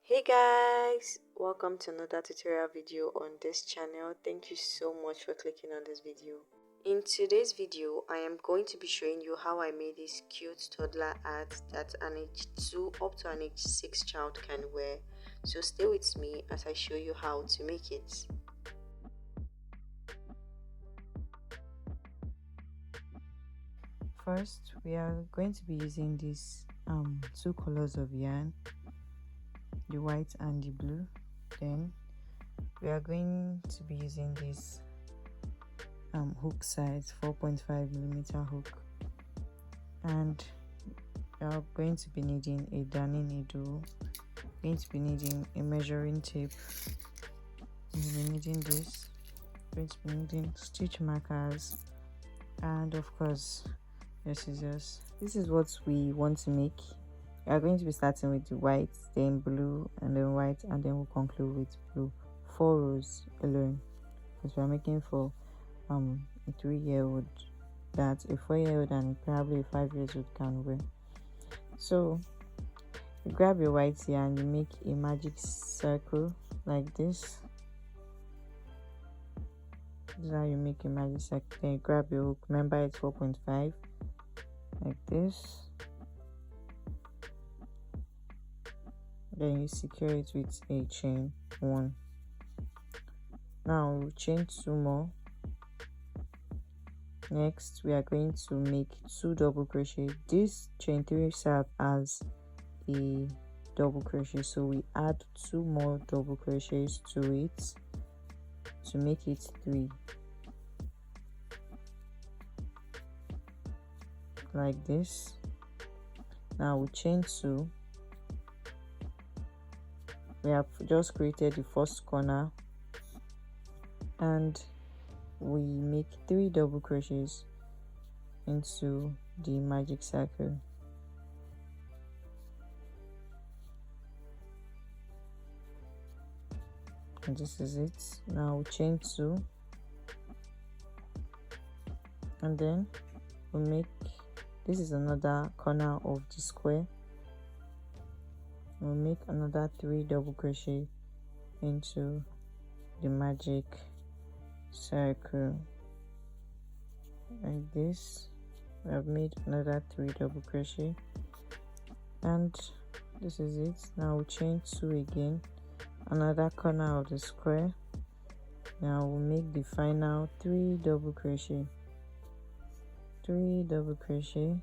Hey guys, welcome to another tutorial video on this channel. Thank you so much for clicking on this video. In today's video, I am going to be showing you how I made this cute toddler art that an age 2 up to an age 6 child can wear. So stay with me as I show you how to make it. First, we are going to be using these two colors of yarn, the white and the blue. Then we are going to be using this hook size 4.5mm hook, and we are going to be needing a darning needle, going to be needing a measuring tape, we'll be needing this, going to be needing stitch markers, and of course your scissors. This is what we want to make. We are going to be starting with the white, then blue, and then white, and then we'll conclude with blue. 4 rows alone, because we are making for a 3-year-old that a 4-year-old and probably a 5-year-old can wear. So you grab your white yarn, you make a magic circle like this. This is how you make a magic circle. Then you grab your hook, remember it's 4.5, like this. Then you secure it with a chain 1. Now we'll chain 2 more. Next we are going to make 2 double crochet. This chain 3 serves as a double crochet, so we add 2 more double crochets to it to make it 3, like this. Now we chain 2. We have just created the first corner and we make 3 double crochets into the magic circle. And this is it. Now we chain 2 and then we make, this is another corner of the square, we'll make another 3 double crochet into the magic circle, like this. We have made another 3 double crochet and this is it. Now we chain 2 again, another corner of the square. Now we'll make the final 3 double crochet, 3 double crochet,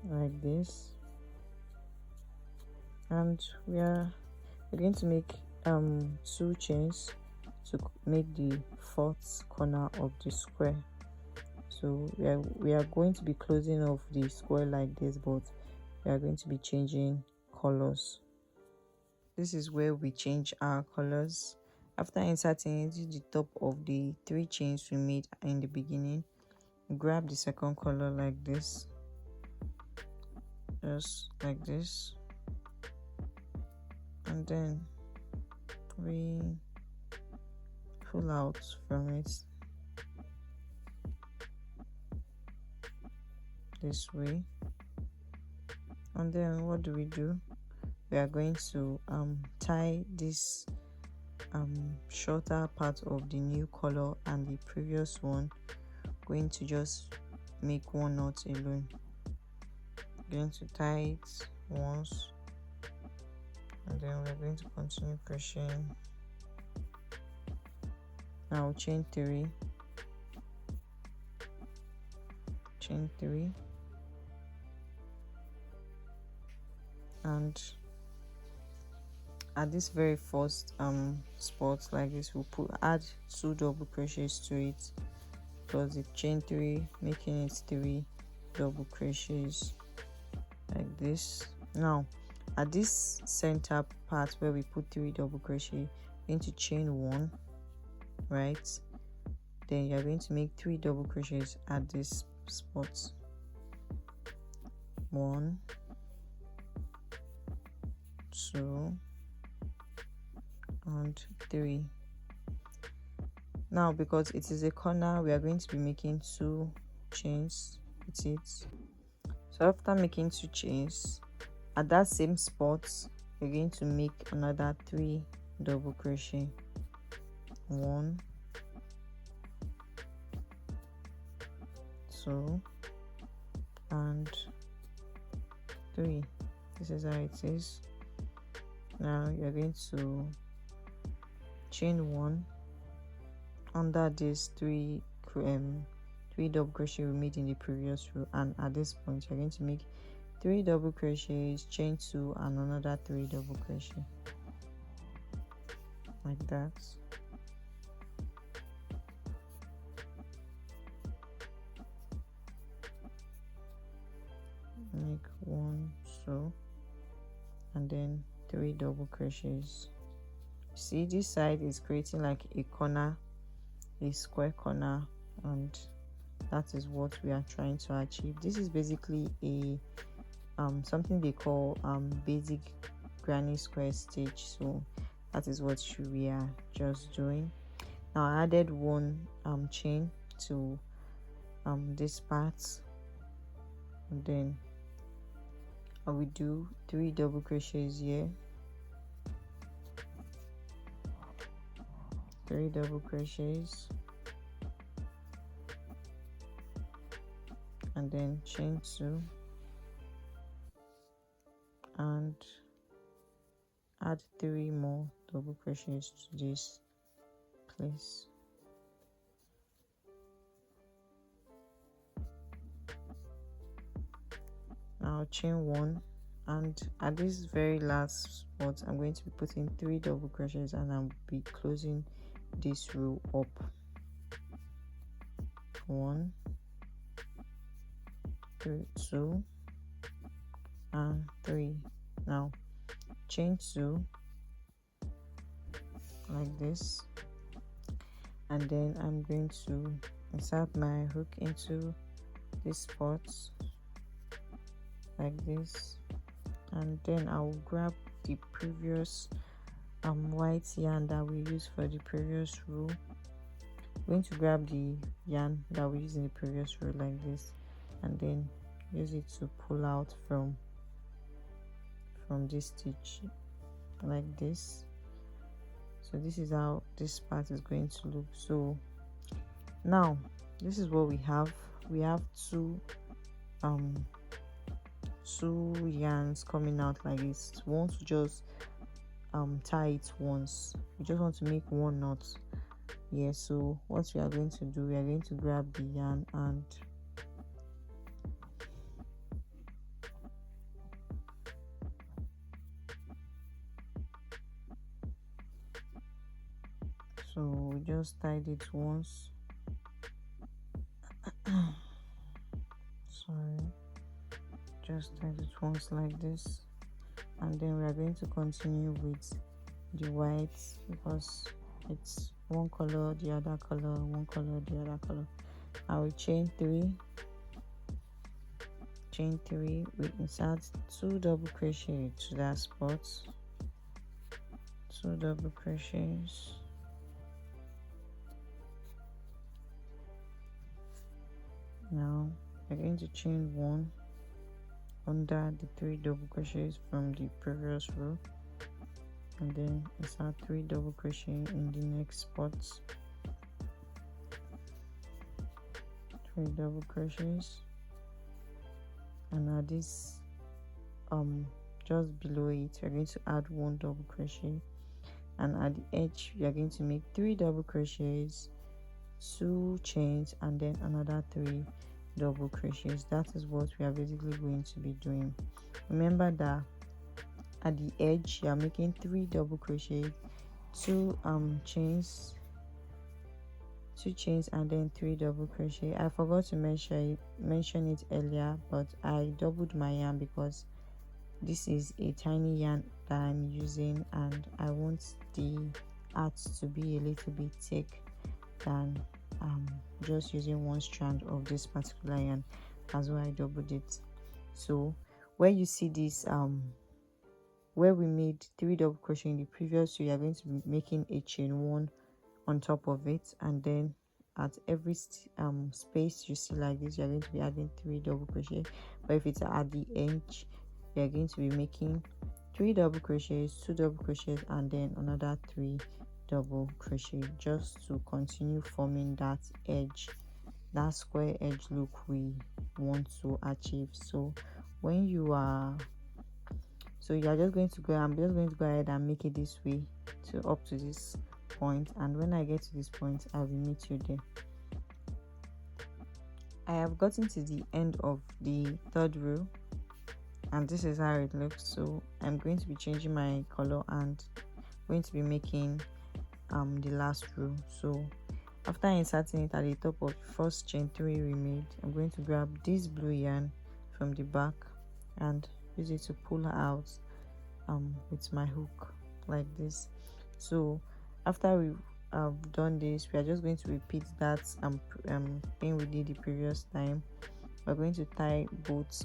like this. And we're going to make 2 chains to make the 4th corner of the square. So we are going to be closing off the square like this, but we are going to be changing colors. This is where we change our colors. After inserting into the top of the 3 chains we made in the beginning, grab the second color like this, just like this, and then we pull out from it this way. And then what do? We are going to tie this shorter part of the new color and the previous one. Going to just make 1 knot alone. Going to tie it once, and then we're going to continue crocheting. Now chain 3, chain 3, and at this very first spot like this, we'll add 2 double crochets to it, plus the chain 3, making it 3 double crochets like this. Now at this center part where we put 3 double crochet, we're going to chain 1, right? Then you're going to make 3 double crochets at this spot. 1, 2, and 3. Now because it is a corner, we are going to be making 2 chains with it. So after making 2 chains, at that same spot you're going to make another 3 double crochet. 1, 2, and 3. This is how it is. Now you're going to chain 1 under these 3 double crochet we made in the previous row, and at this point you're going to make 3 double crochets, chain 2, and another 3 double crochet, like that. Make 1, so, and then 3 double crochets. See, this side is creating like a corner, a square corner, and that is what we are trying to achieve. This is basically a something they call basic granny square stitch, so that is what we are just doing. Now I added 1 chain to this part, and then I will do 3 double crochets here, 3 double crochets, and then chain 2 and add 3 more double crochets to this place. Now chain 1, and at this very last spot I'm going to be putting 3 double crochets, and I'll be closing this row up. 1, 2, and 3. Now chain 2 like this, and then I'm going to insert my hook into this spot like this, and then I will grab the previous white yarn that we used for the previous row. I'm going to grab the yarn that we used in the previous row like this, and then use it to pull out from this stitch like this. So this is how this part is going to look. So now this is what we have. We have two yarns coming out like this. We want to just tie it once. We just want to make 1 knot. Yeah, so what we are going to do, we are going to grab the yarn and so we just tied it once. Sorry, just tied it once like this, and then we are going to continue with the white because it's one color, the other color, one color, the other color. I will chain 3, we insert 2 double crochet to that spot, 2 double crochets, now we're going to chain 1 under the 3 double crochets from the previous row, and then insert 3 double crochet in the next spot, 3 double crochets, and at this just below it we're going to add 1 double crochet, and at the edge we are going to make 3 double crochets, 2 chains, and then another 3 double crochets. That is what we are basically going to be doing. Remember that at the edge you are making 3 double crochet, 2 chains, and then 3 double crochet. I forgot to mention it earlier, but I doubled my yarn because this is a tiny yarn that I'm using, and I want the art to be a little bit thick than just using 1 strand of this particular yarn. That's why I doubled it. So where you see this where we made 3 double crochet in the previous, you are going to be making a chain 1 on top of it, and then at every space you see like this, you are going to be adding 3 double crochet. But if it's at the edge, we are going to be making 3 double crochets, 2 double crochets, and then another 3 double crochet, just to continue forming that edge, that square edge look we want to achieve. So when you are just going to go, I'm just going to go ahead and make it this way to up to this point, and when I get to this point I will meet you there. I have gotten to the end of the third row, and this is how it looks. So I'm going to be changing my color and going to be making the last row. So after inserting it at the top of the first chain 3 we made, I'm going to grab this blue yarn from the back and use it to pull out with my hook like this. So after we've done this, we are just going to repeat that thing we did the previous time. We're going to tie both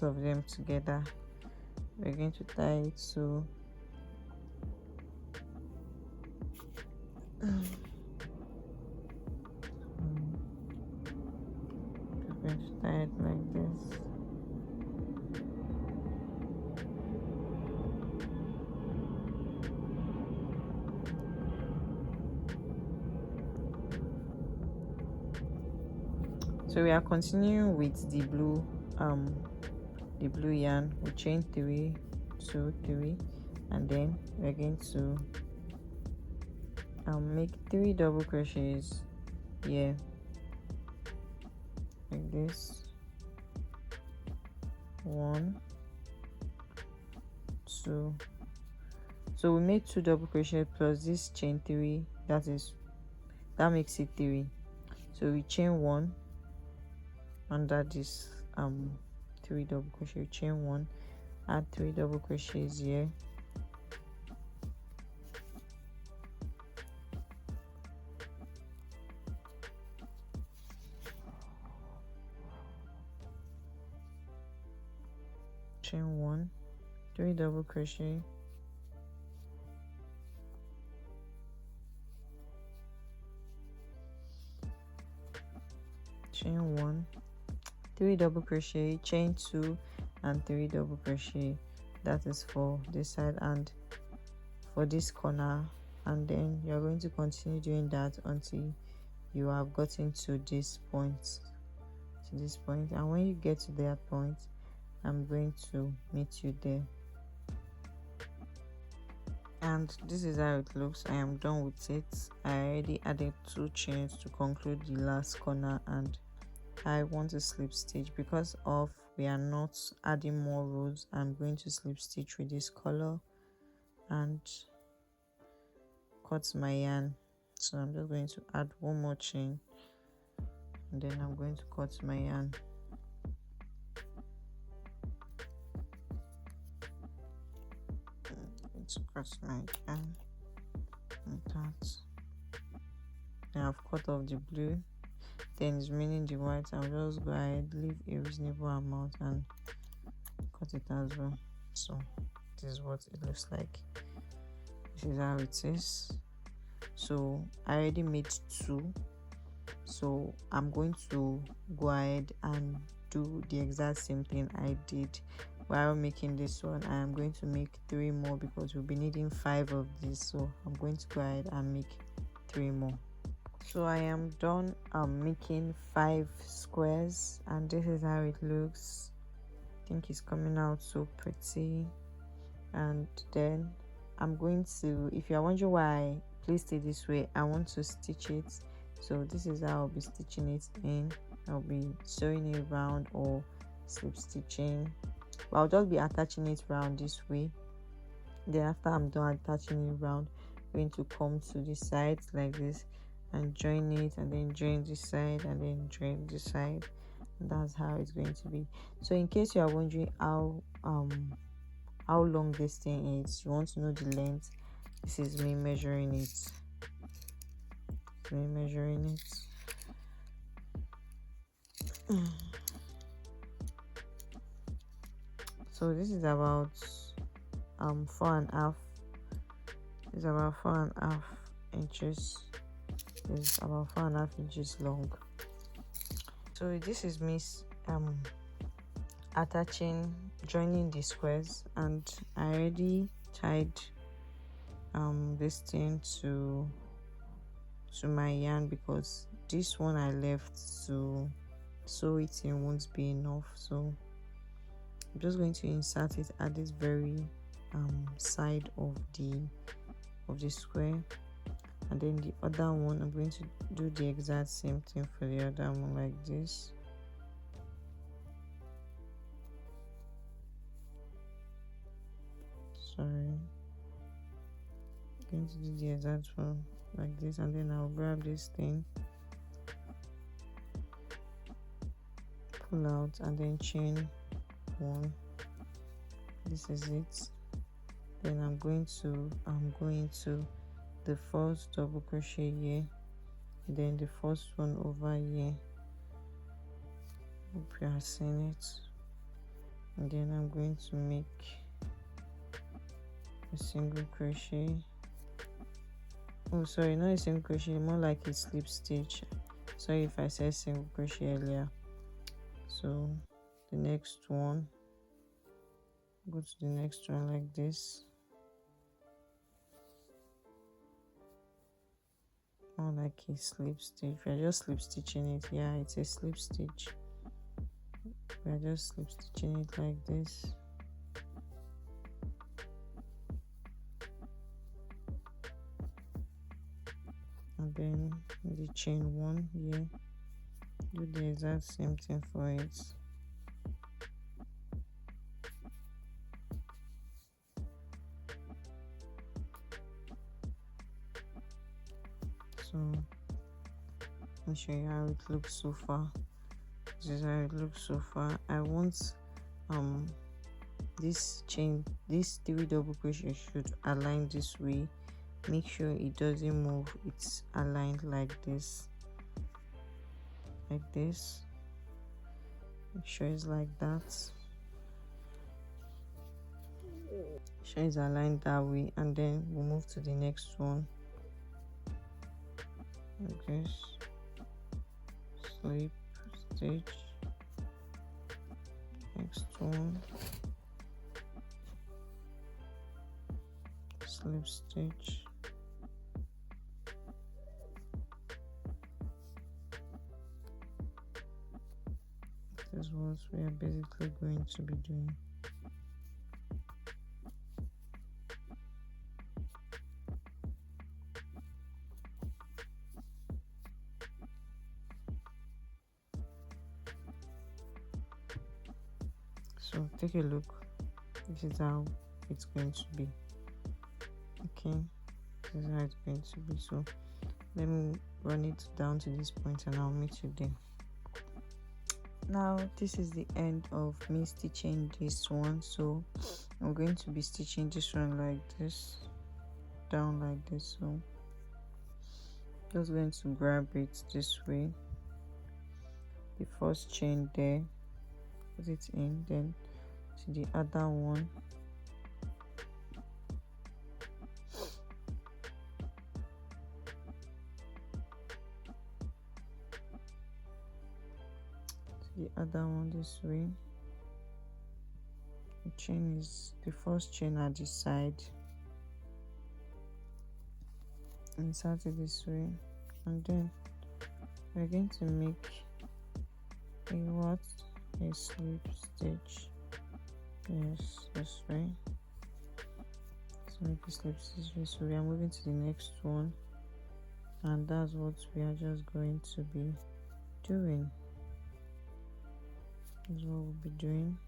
of them together. We're going to tie it so we're going to tie it like this. So we are continuing with the blue yarn. We chain 3, 2, 3, and then we're going to make 3 double crochets here like this. 1, 2. So we made 2 double crochet plus this chain 3, that makes it 3. So we chain 1 under this 3 double crochet, chain 1, add 3 double crochets here, chain 1, 3 double crochet, chain 1, 3 double crochet, chain 2, and 3 double crochet. That is for this side and for this corner, and then you're going to continue doing that until you have gotten to this point, and when you get to that point, I'm going to meet you there. And this is how it looks. I am done with it. I already added 2 chains to conclude the last corner, and I want to slip stitch because of we are not adding more rows. I'm going to slip stitch with this color and cut my yarn. So I'm just going to add 1 more chain, and then I'm going to cut my yarn. To cut my yarn like that. Now I've cut off the blue, then it's remaining the white. I'll just go ahead, leave a reasonable amount and cut it as well. So this is what it looks like. This is how it is. So I already made 2, so I'm going to go ahead and do the exact same thing I did while making this one. I am going to make 3 more because we'll be needing 5 of these, so I'm going to go ahead and make 3 more. So I am done making 5 squares, and this is how it looks. I think it's coming out so pretty. And then I'm going to, if you're wondering why I placed it this way, I want to stitch it. So this is how I'll be stitching it in. I'll be sewing it round or slip stitching, but I'll just be attaching it round this way. Then after I'm done attaching it round, I'm going to come to the sides like this and join it, and then join this side, and then join this side, and that's how it's going to be. So in case you are wondering how long this thing is, you want to know the length, this is me measuring it. So this is about 4.5. It's about 4.5 inches. It's about 4.5 inches long. So this is me attaching joining the squares, and I already tied this thing to my yarn, because this one I left to sew it in won't be enough, so I'm just going to insert it at this very side of the square, and then the other one I'm going to do the exact same thing for the other one, like this. Sorry, I'm going to do the exact one like this, and then I'll grab this thing, pull out, and then chain one. This is it. Then I'm going to go into the first double crochet here, then the first one over here. Hope you are seeing it. And then I'm going to make a single crochet. Oh, sorry, not a single crochet, more like a slip stitch. Sorry if I said single crochet earlier. So the next one, go to the next one like this, more like a slip stitch. We're just slip stitching it. Yeah, it's a slip stitch. We're just slip stitching it like this. And then the chain one here, do the exact same thing for it. So I'll show you how it looks so far. This is how it looks so far. I want this chain, this 3 double crochet should align this way. Make sure it doesn't move, it's aligned like this, like this. Make sure it's like that. Make sure it's aligned that way, and then we'll move to the next one like this. Slip stitch, next one, slip stitch, this is what we are basically going to be doing. So take a look. This is how it's going to be. Okay, this is how it's going to be. So let me run it down to this point and I'll meet you there. Now this is the end of me stitching this one, so I'm going to be stitching this one like this, down like this. So just going to grab it this way, the first chain there, put it in, then to the other one, the other one this way. The chain is the first chain at the side, insert it this way, and then we're going to make a slip stitch. Yes, this way. Let's make a slip stitch this way. We are moving to the next one, and that's what we are just going to be doing. That's what we'll be doing.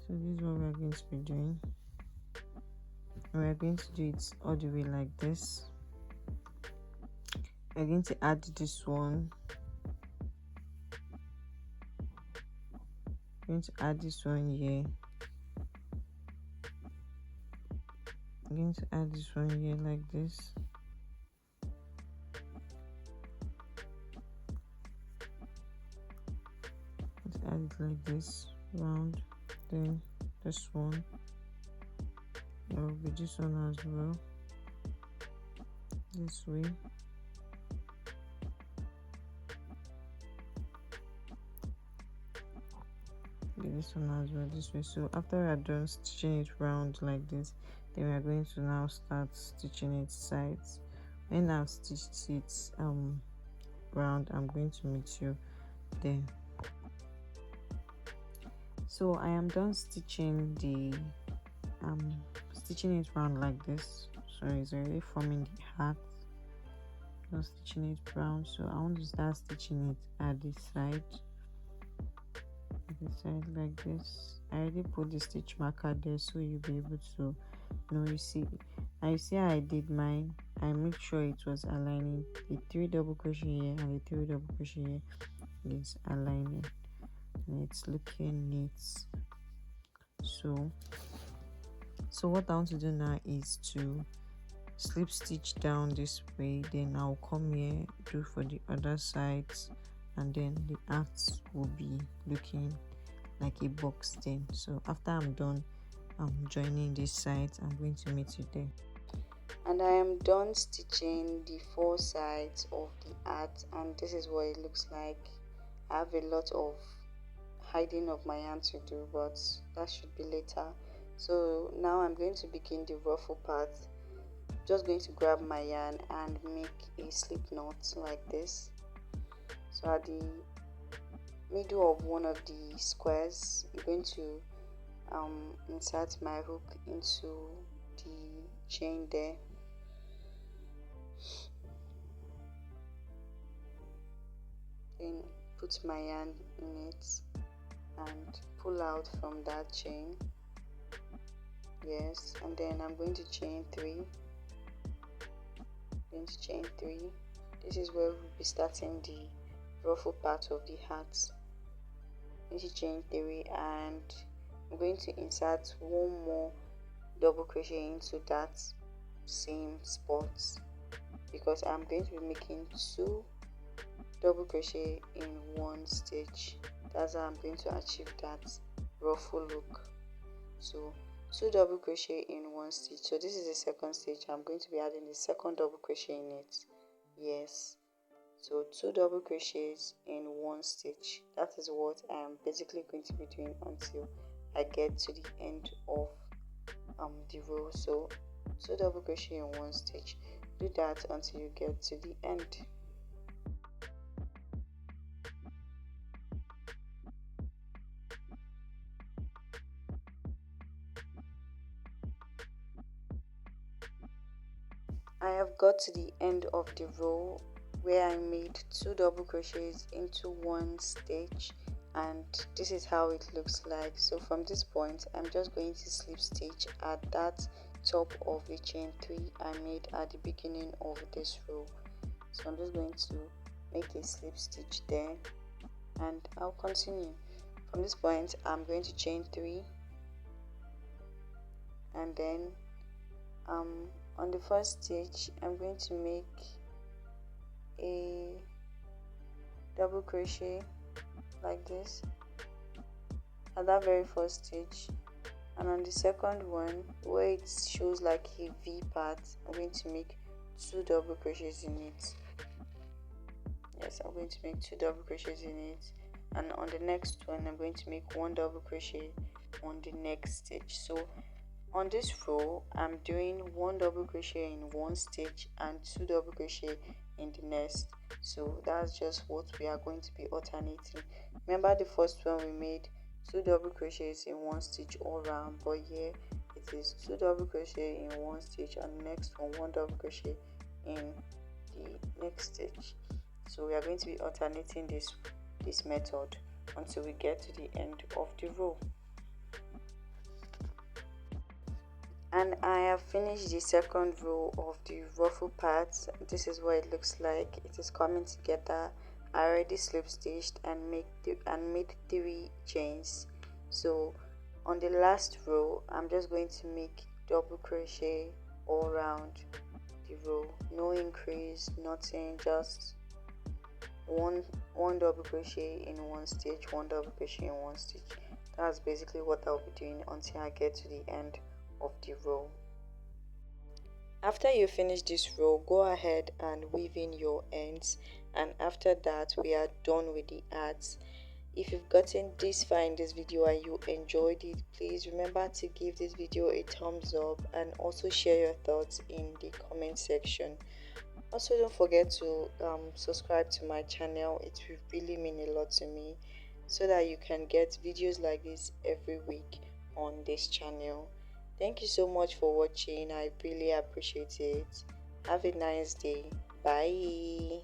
So this is what we are going to be doing. And we are going to do it all the way like this. We're going to add this one. We're going to add this one here. I'm going to add this one here like this. Let's add it like this, round. Then this one, there will be this one as well, this way. This one as well, this way. So after we are done stitching it round like this, then we are going to now start stitching it sides. When I've stitched it round, I'm going to meet you there. So I am done stitching stitching it round like this. So it's already forming the heart. Just stitching it round. So I want to start stitching it at this side. At the side like this. I already put the stitch marker there, so you'll be able to you see. Now you see how I did mine. I made sure it was aligning. The 3 double crochet here and the 3 double crochet here is aligning, and it's looking neat. So what I want to do now is to slip stitch down this way, then I'll come here, do for the other sides, and then the arts will be looking like a box then. So after I'm done joining these sides, I'm going to meet you there. And I am done stitching the 4 sides of the art, and this is what it looks like. I have a lot of hiding of my yarn to do, but that should be later. So now I'm going to begin the ruffle part. Just going to grab my yarn and make a slip knot like this. So at the middle of one of the squares, I'm going to insert my hook into the chain there. Then put my yarn in it and pull out from that chain. Yes, and then I'm going to chain 3. Going to chain 3. This is where we'll be starting the ruffle part of the hat. Going to chain 3, and I'm going to insert one more double crochet into that same spot, because I'm going to be making 2 double crochet in one stitch. That's how I'm going to achieve that ruffle look. So 2 double crochet in one stitch. So this is the second stitch. I'm going to be adding the second double crochet in it. Yes, so 2 double crochets in one stitch. That is what I am basically going to be doing until I get to the end of the row. So 2 double crochet in one stitch. Do that until you get to the end. I have got to the end of the row where I made 2 double crochets into one stitch, and this is how it looks like. So from this point, I'm just going to slip stitch at that top of the chain 3 I made at the beginning of this row. So I'm just going to make a slip stitch there, and I'll continue. From this point, I'm going to chain 3, and then on the first stitch, I'm going to make a double crochet like this at that very first stitch, and on the second one where it shows like a V part, I'm going to make 2 double crochets in it. Yes, I'm going to make 2 double crochets in it, and on the next one I'm going to make 1 double crochet on the next stitch. So on this row, I'm doing 1 double crochet in one stitch and 2 double crochet in the next. So that's just what we are going to be alternating. Remember the first one we made 2 double crochets in one stitch all round, but here it is 2 double crochet in one stitch, and the next one 1 double crochet in the next stitch. So we are going to be alternating this method until we get to the end of the row. And I have finished the second row of the ruffle part. This is what it looks like. It is coming together. I already slip stitched and made 3 chains. So on the last row, I'm just going to make double crochet all around the row. No increase, nothing, just one double crochet in one stitch, one double crochet in one stitch. That's basically what I'll be doing until I get to the end of the row. After you finish this row, go ahead and weave in your ends, and after that we are done with the arts. If you've gotten this far in this video and you enjoyed it, please remember to give this video a thumbs up and also share your thoughts in the comment section. Also, don't forget to subscribe to my channel. It will really mean a lot to me, so that you can get videos like this every week on this channel. Thank you so much for watching. I really appreciate it. Have a nice day. Bye.